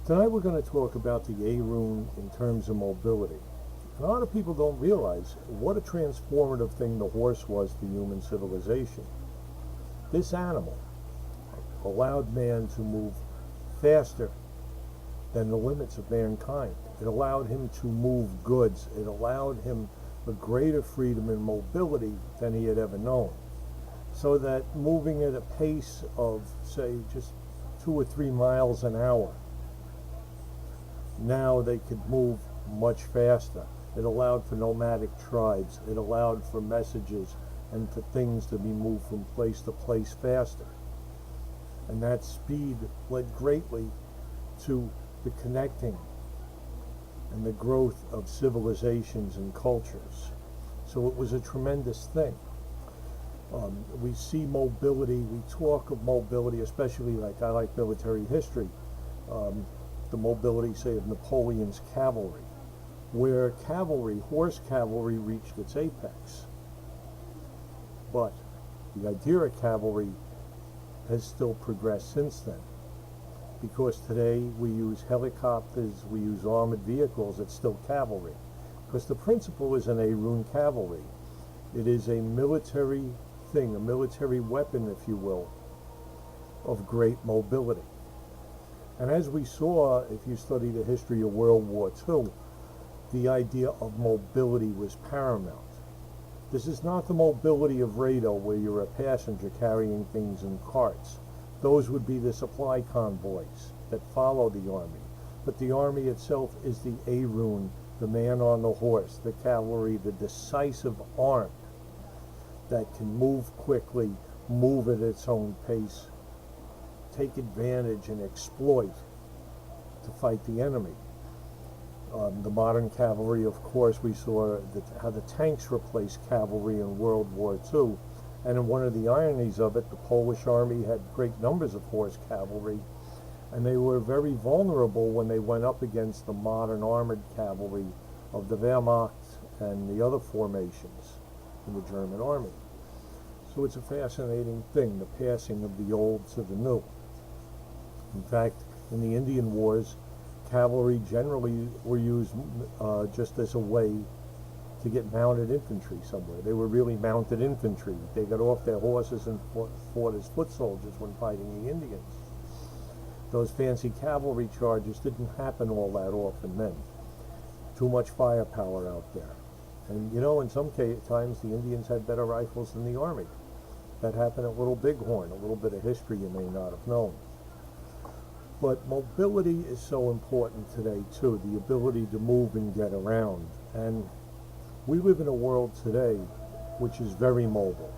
Tonight we're going to talk about the Rune in terms of mobility. A lot of people don't realize what a transformative thing the horse was to human civilization. This animal allowed man to move faster than the limits of mankind. It allowed him to move goods. It allowed him a greater freedom and mobility than he had ever known. So that moving at a pace of, say, just 2 or 3 miles an hour, now they could move much faster. It allowed for nomadic tribes. It allowed for messages and for things to be moved from place to place faster. And that speed led greatly to the connecting and the growth of civilizations and cultures. So it was a tremendous thing. We see mobility, we talk of mobility, especially like I like military history, the mobility, say, of Napoleon's cavalry, where cavalry, horse cavalry, reached its apex. But the idea of cavalry has still progressed since then, because today we use helicopters, we use armored vehicles. It's still cavalry, because the principle is an Rune cavalry. It is a military thing, a military weapon, if you will, of great mobility. And as we saw, if you study the history of World War II, the idea of mobility was paramount. This is not the mobility of Rado, where you're a passenger carrying things in carts. Those would be the supply convoys that follow the army. But the army itself is the Rune, the man on the horse, the cavalry, the decisive arm that can move quickly, move at its own pace, take advantage and exploit to fight the enemy. The modern cavalry, of course, we saw how the tanks replaced cavalry in World War II. And in one of the ironies of it, the Polish army had great numbers of horse cavalry, and they were very vulnerable when they went up against the modern armored cavalry of the Wehrmacht and the other formations in the German army. So it's a fascinating thing, the passing of the old to the new. In fact, in the Indian Wars, cavalry generally were used just as a way to get mounted infantry somewhere. They were really mounted infantry. They got off their horses and fought as foot soldiers when fighting the Indians. Those fancy cavalry charges didn't happen all that often then. Too much firepower out there. And you know, in some times the Indians had better rifles than the army. That happened at Little Bighorn, a little bit of history you may not have known. But mobility is so important today too, the ability to move and get around. And we live in a world today which is very mobile.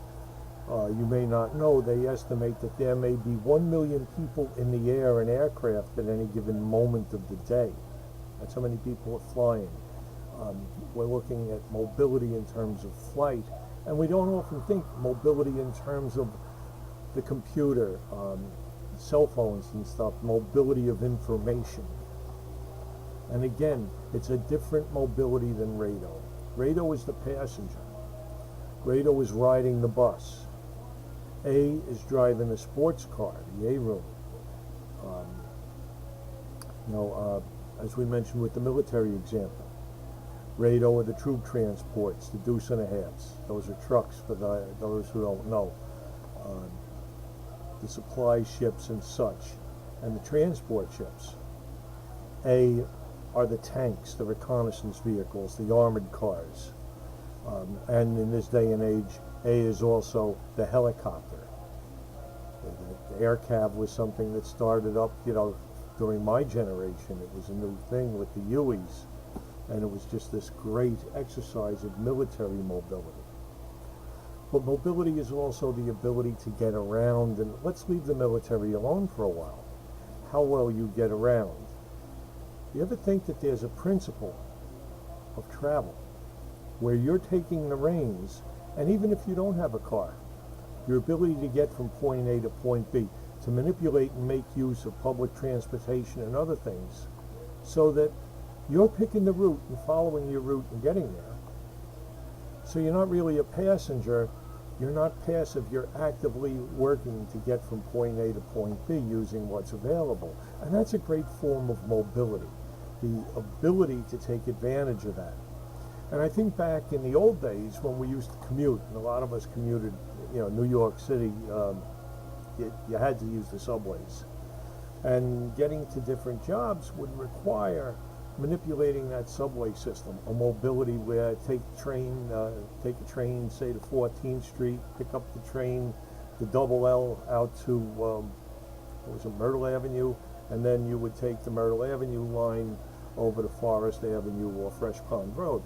You may not know, they estimate that there may be 1 million people in the air in aircraft at any given moment of the day. That's how many people are flying. We're looking at mobility in terms of flight, and we don't often think mobility in terms of the computer, cell phones and stuff, mobility of information. And again, it's a different mobility than Rado. Rado is the passenger. Rado is riding the bus. A is driving the sports car, the Rune. As we mentioned with the military example, Rado are the troop transports, the deuce and a halves. Those are trucks for those who don't know. The supply ships and such, and the transport ships. A are the tanks, the reconnaissance vehicles, the armored cars. And in this day and age, A is also the helicopter. The air cav was something that started up, during my generation. It was a new thing with the Hueys, and it was just this great exercise of military mobility. But mobility is also the ability to get around, and let's leave the military alone for a while. How well you get around. You ever think that there's a principle of travel where you're taking the reins, and even if you don't have a car, your ability to get from point A to point B, to manipulate and make use of public transportation and other things, so that you're picking the route and following your route and getting there. So you're not really a passenger, You're not passive, you're actively working to get from point A to point B using what's available. And that's a great form of mobility, the ability to take advantage of that. And I think back in the old days when we used to commute, and a lot of us commuted, New York City, you had to use the subways. And getting to different jobs would require manipulating that subway system, a mobility where take a train, say to 14th Street, pick up the train, the double L out to, Myrtle Avenue, and then you would take the Myrtle Avenue line over to Forest Avenue or Fresh Pond Road,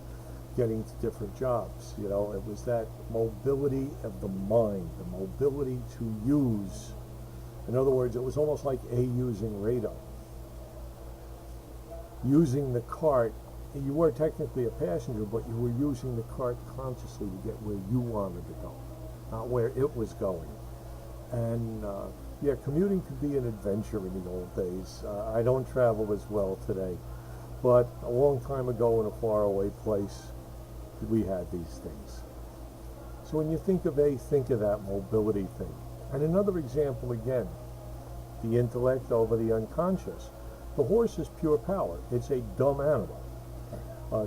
getting to different jobs. It was that mobility of the mind, the mobility to use. In other words, it was almost like using radar. Using the cart, you were technically a passenger, but you were using the cart consciously to get where you wanted to go, not where it was going. And commuting could be an adventure in the old days. I don't travel as well today, but a long time ago in a faraway place, we had these things. So when you think of think of that mobility thing. And another example again, the intellect over the unconscious. The horse is pure power. It's a dumb animal.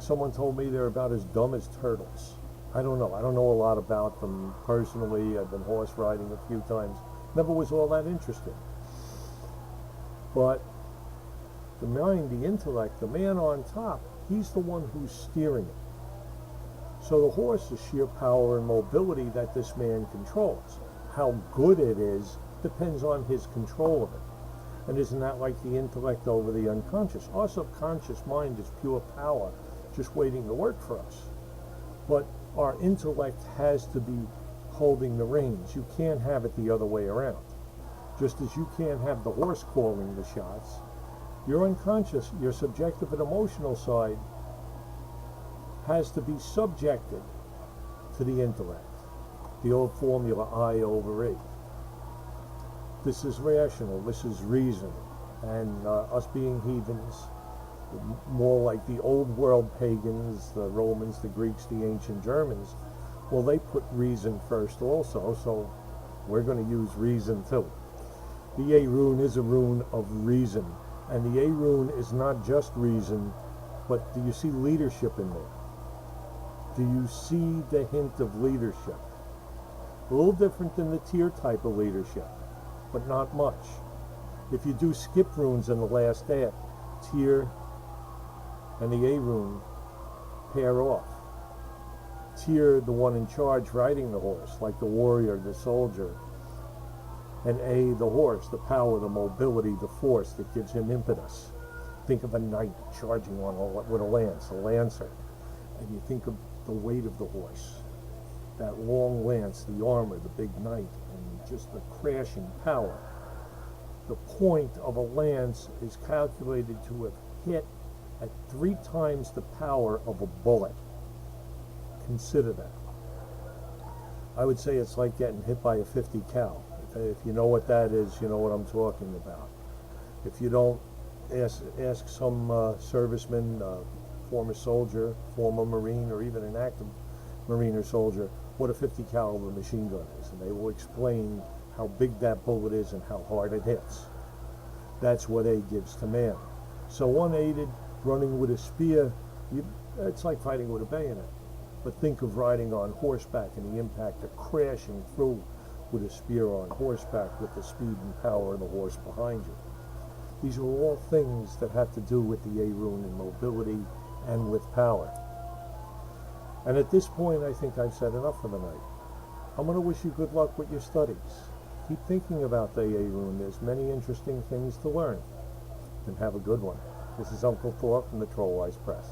Someone told me they're about as dumb as turtles. I don't know. I don't know a lot about them personally. I've been horse riding a few times. Never was all that interested. But the mind, the intellect, the man on top, he's the one who's steering it. So the horse is sheer power and mobility that this man controls. How good it is depends on his control of it. And isn't that like the intellect over the unconscious? Our subconscious mind is pure power, just waiting to work for us. But our intellect has to be holding the reins. You can't have it the other way around. Just as you can't have the horse calling the shots, your unconscious, your subjective and emotional side has to be subjected to the intellect. The old formula, I over E. This is rational, this is reason. And us being heathens, more like the old world pagans, the Romans, the Greeks, the ancient Germans, well, they put reason first also, so we're going to use reason too. The A rune is a rune of reason. And the A rune is not just reason, but do you see leadership in there? Do you see the hint of leadership? A little different than the tier type of leadership, but not much. If you do skip runes in the last act, tier and the A rune pair off. Tier, the one in charge riding the horse, like the warrior, the soldier, and A, the horse, the power, the mobility, the force that gives him impetus. Think of a knight charging with a lance, a lancer, and you think of the weight of the horse, that long lance, the armor, the big knight, and just the crashing power. The point of a lance is calculated to have hit at 3 times the power of a bullet. Consider that. I would say it's like getting hit by a 50 cal. If you know what that is, you know what I'm talking about. If you don't, ask some serviceman, former soldier, former Marine, or even an active Marine or soldier, what a 50 caliber machine gun is, and they will explain how big that bullet is and how hard it hits. That's what A gives to man. So unaided, running with a spear, it's like fighting with a bayonet. But think of riding on horseback and the impact of crashing through with a spear on horseback with the speed and power of the horse behind you. These are all things that have to do with the A rune and mobility and with power. And at this point, I think I've said enough for the night. I'm going to wish you good luck with your studies. Keep thinking about the A rune. There's many interesting things to learn. And have a good one. This is Uncle Thor from the Trollwise Press.